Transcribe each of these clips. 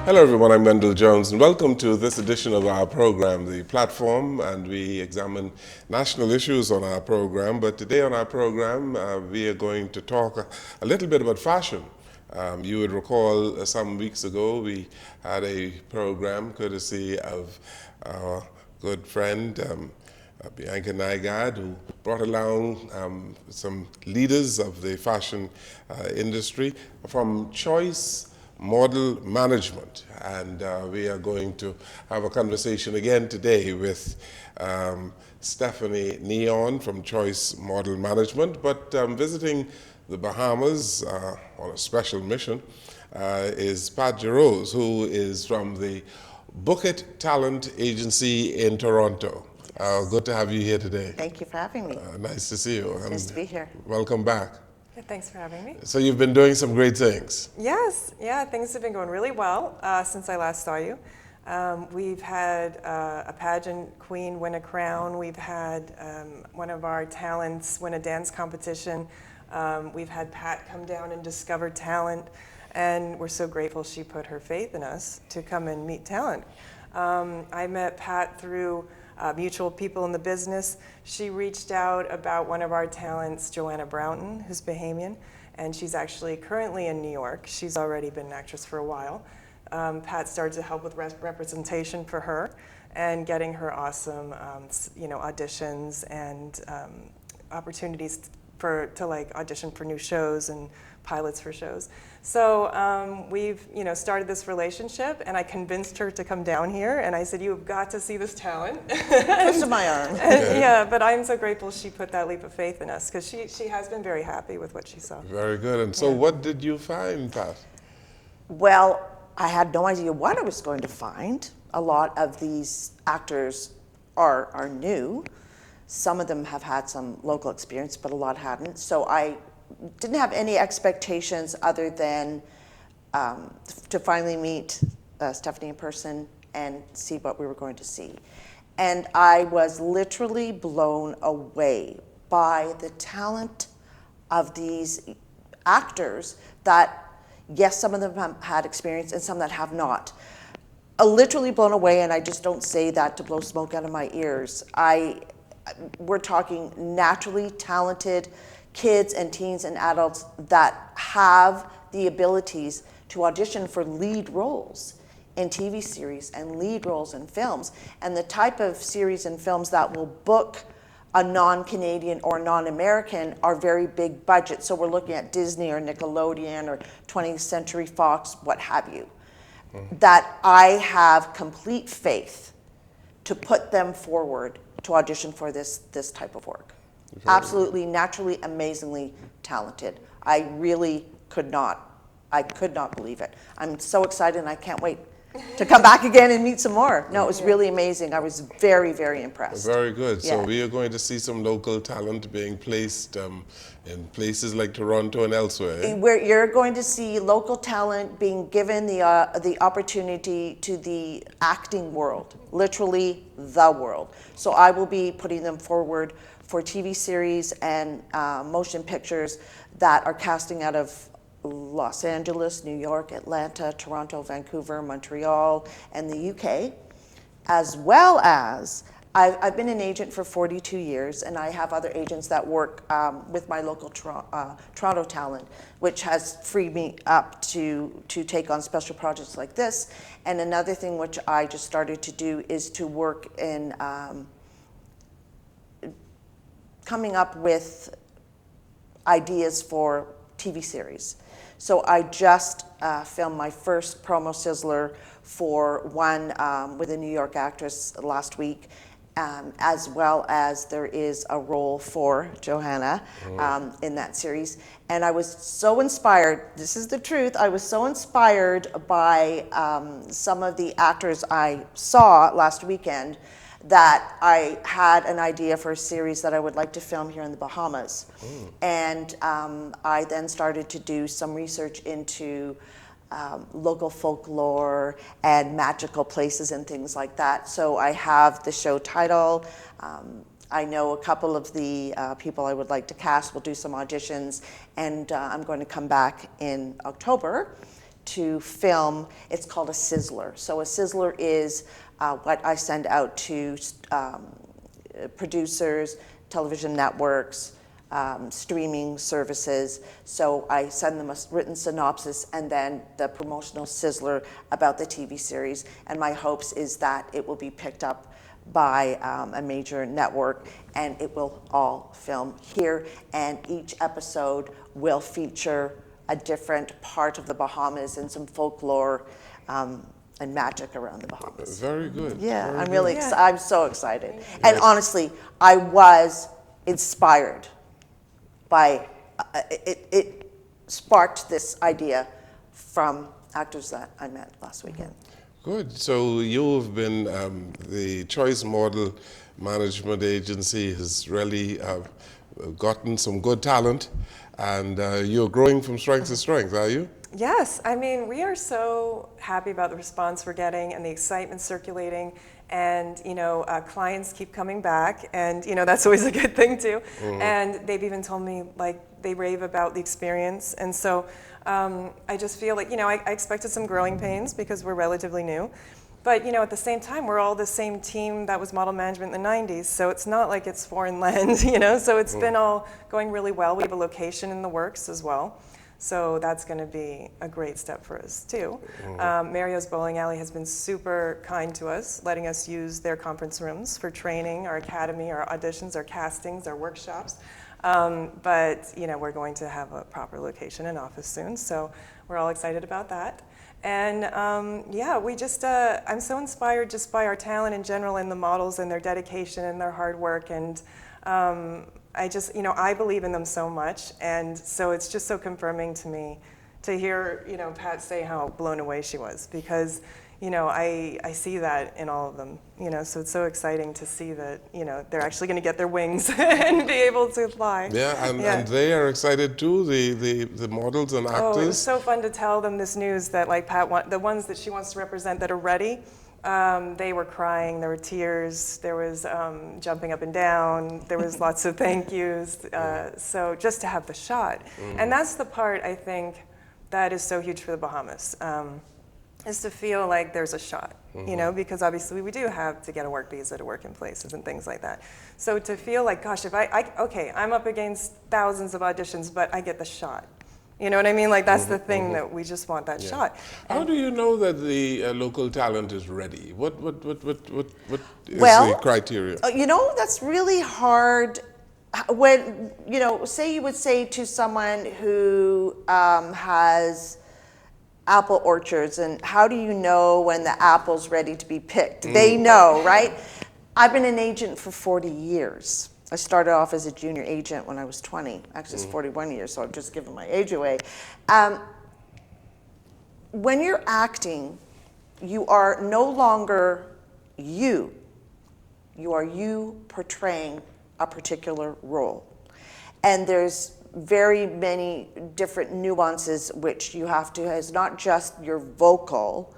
Hello everyone, I'm Wendell Jones and welcome to this edition of our program, The Platform, and we examine national issues on our program. But today on our program we are going to talk a little bit about fashion. You would recall some weeks ago we had a program courtesy of our good friend Bianca Nygard, who brought along some leaders of the fashion industry from Choice Model Management, and we are going to have a conversation again today with Stephanie Nihon from Choice Model Management, but visiting the Bahamas on a special mission is Pat Jarosz, who is from the Book It Talent Agency in Toronto. Good to have you here today. Thank you for having me. Nice to see you. It's nice to be here. Welcome back. Thanks for having me. So you've been doing some great things. Yes, yeah, things have been going really well since I last saw you. We've had a pageant queen win a crown. We've had one of our talents win a dance competition. We've had Pat come down and discover talent, and we're so grateful she put her faith in us to come and meet talent. I met Pat through mutual people in the business. She reached out about one of our talents, Joanna Broughton, who's Bahamian, and she's actually currently in New York. She's already been an actress for a while. Pat started to help with representation for her and getting her awesome, auditions and opportunities to like audition for new shows and pilots for shows. So we've started this relationship, and I convinced her to come down here, and I said, "You have got to see this talent." Close to my arm. Yeah, but I'm so grateful she put that leap of faith in us, because she has been very happy with what she saw. Very good. And so what did you find, Pat? Well, I had no idea what I was going to find. A lot of these actors are new. Some of them have had some local experience, but a lot hadn't. So I didn't have any expectations other than to finally meet Stephanie in person and see what we were going to see. And I was literally blown away by the talent of these actors that, yes, some of them have had experience and some that have not. Literally blown away, and I just don't say that to blow smoke out of my ears. We're talking naturally talented kids and teens and adults that have the abilities to audition for lead roles in TV series and lead roles in films. And the type of series and films that will book a non-Canadian or non-American are very big budget. So we're looking at Disney or Nickelodeon or 20th Century Fox, what have you. That I have complete faith to put them forward to audition for this type of work. Absolutely, naturally, amazingly talented. I really could not believe it. I'm so excited, and I can't wait to come back again and meet some more. No, it was really amazing. I was very, very impressed. Very good. Yeah. So we are going to see some local talent being placed in places like Toronto and elsewhere. Where you're going to see local talent being given the opportunity to the acting world, literally the world. So I will be putting them forward for TV series and motion pictures that are casting out of Los Angeles, New York, Atlanta, Toronto, Vancouver, Montreal, and the UK, as well as I've been an agent for 42 years, and I have other agents that work with my local Toronto talent, which has freed me up to take on special projects like this. And another thing which I just started to do is to work in coming up with ideas for TV series. So I just filmed my first promo sizzler for one with a New York actress last week, as well as there is a role for Johanna in that series. And I was so inspired, this is the truth, I was so inspired by some of the actors I saw last weekend that I had an idea for a series that I would like to film here in the Bahamas. And I then started to do some research into local folklore and magical places and things like that. So I have the show title. I know a couple of the people I would like to cast. We'll do some auditions, and I'm going to come back in October to film. It's called a sizzler. So a sizzler is what I send out to producers, television networks, streaming services. So I send them a written synopsis and then the promotional sizzler about the TV series. And my hopes is that it will be picked up by a major network, and it will all film here. And each episode will feature a different part of the Bahamas and some folklore and magic around the Bahamas. Very good. Yeah, Very I'm good. really excited. I'm so excited. And honestly, I was inspired by it sparked this idea from actors that I met last weekend. Good. So you've been the Choice Model Management Agency has really gotten some good talent, and you're growing from strength to strength, are you? Yes, I mean, we are so happy about the response we're getting and the excitement circulating, and clients keep coming back, and that's always a good thing too. And they've even told me like they rave about the experience, and so I just feel like I expected some growing pains because we're relatively new, but at the same time we're all the same team that was model management in the 90s, so it's not like it's foreign land, so it's been all going really well. We have a location in the works as well. So that's going to be a great step for us too. Mario's Bowling Alley has been super kind to us, letting us use their conference rooms for training, our academy, our auditions, our castings, our workshops. But we're going to have a proper location and office soon, so we're all excited about that. And we just, I'm so inspired just by our talent in general and the models and their dedication and their hard work, and I just, I believe in them so much, and so it's just so confirming to me to hear, Pat say how blown away she was, because, I see that in all of them, so it's so exciting to see that, they're actually going to get their wings and be able to fly. Yeah, and they are excited too, the models and actors. Oh, it was so fun to tell them this news that, like, Pat, the ones that she wants to represent that are ready, they were crying, there were tears, there was jumping up and down, there was lots of thank yous, so just to have the shot. And that's the part, I think, that is so huge for the Bahamas, is to feel like there's a shot, because obviously we do have to get a work visa to work in places and things like that. So to feel like, gosh, if okay, I'm up against thousands of auditions, but I get the shot. You know what I mean? Like, that's the thing, that we just want that shot. How do you know that the local talent is ready? What is Well, the criteria? That's really hard. When, say you would say to someone who has apple orchards, and how do you know when the apple's ready to be picked? They know, right? I've been an agent for 40 years. I started off as a junior agent when I was 20. Actually, it's 41 years, so I've just given my age away. When you're acting, you are no longer you. You are you portraying a particular role. And there's very many different nuances which you have to, it's not just your vocal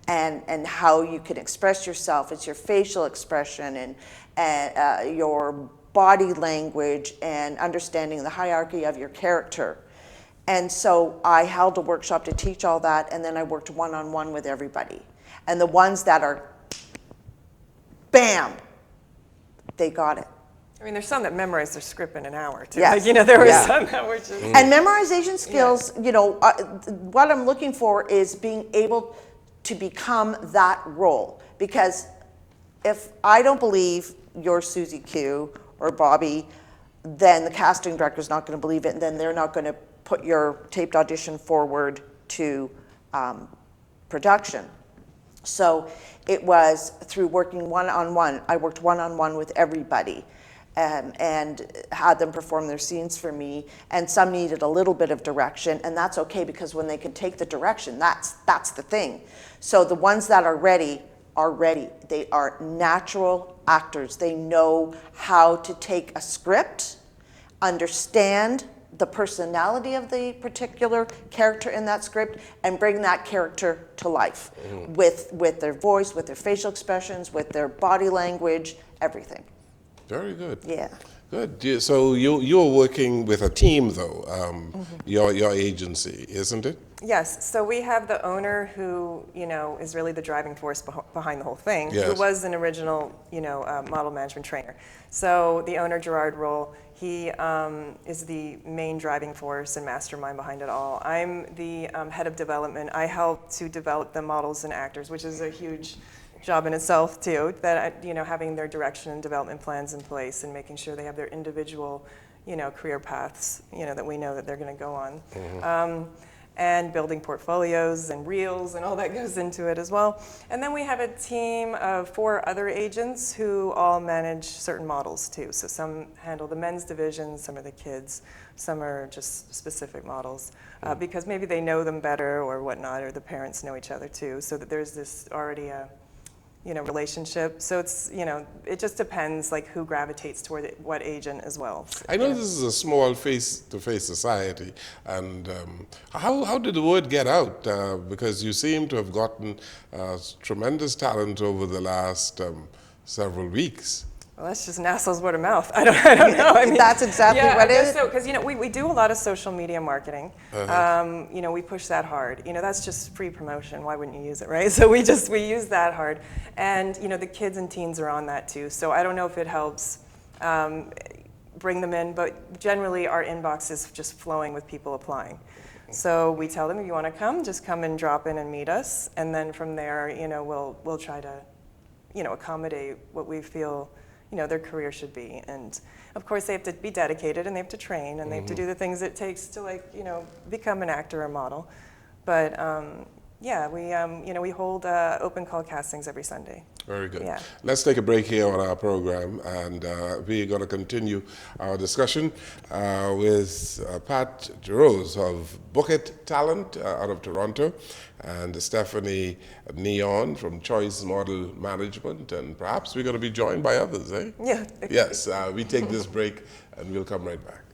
and how you can express yourself, it's your facial expression and your body language and understanding the hierarchy of your character. And so I held a workshop to teach all that, and then I worked one-on-one with everybody. And the ones that are, bam, they got it. I mean, there's some that memorize their script in an hour, too. Yes. Like, there was some that were just... And memorization skills, what I'm looking for is being able to become that role. Because if I don't believe you're Susie Q or Bobby, then the casting director's not going to believe it, and then they're not going to put your taped audition forward to production. So it was through working one-on-one. I worked one-on-one with everybody, and had them perform their scenes for me. And some needed a little bit of direction, and that's okay, because when they can take the direction, that's the thing. So the ones that are ready are ready. They are natural actors. They know how to take a script, understand the personality of the particular character in that script, and bring that character to life with their voice, with their facial expressions, with their body language, everything. Very good. Yeah. Good. So you're working with a team, though, your agency, isn't it? Yes, so we have the owner who, is really the driving force behind the whole thing, Yes. who was an original, model management trainer. So the owner, Gerard, he is the main driving force and mastermind behind it all. I'm the head of development. I help to develop the models and actors, which is a huge job in itself too, that, having their direction and development plans in place and making sure they have their individual, career paths, that we know that they're going to go on. And building portfolios and reels and all that goes into it as well. And then we have a team of 4 other agents who all manage certain models too. So some handle the men's division, some are the kids, some are just specific models, because maybe they know them better or whatnot, or the parents know each other too, so that there's this already a relationship. So it's, it just depends like who gravitates toward what agent as well. So, I know this is a small face-to-face society, and how did the word get out? Because you seem to have gotten tremendous talent over the last several weeks. Well, that's just NASA's word of mouth. I don't know. I mean, That's exactly what it is. So, because we do a lot of social media marketing. We push that hard. That's just free promotion. Why wouldn't you use it, right? So we use that hard, and the kids and teens are on that too. So I don't know if it helps bring them in, but generally our inbox is just flowing with people applying. So we tell them, if you want to come, just come and drop in and meet us, and then from there, we'll try to, accommodate what we feel their career should be. And of course they have to be dedicated, and they have to train, and they have to do the things it takes to become an actor or model. But we hold open call castings every Sunday. Very good. Yeah. Let's take a break here on our program, and we're going to continue our discussion with Pat Jarosz of Book It Talent out of Toronto, and Stephanie Nihon from Choice Model Management, and perhaps we're going to be joined by others, eh? Yeah. Yes, we take this break and we'll come right back.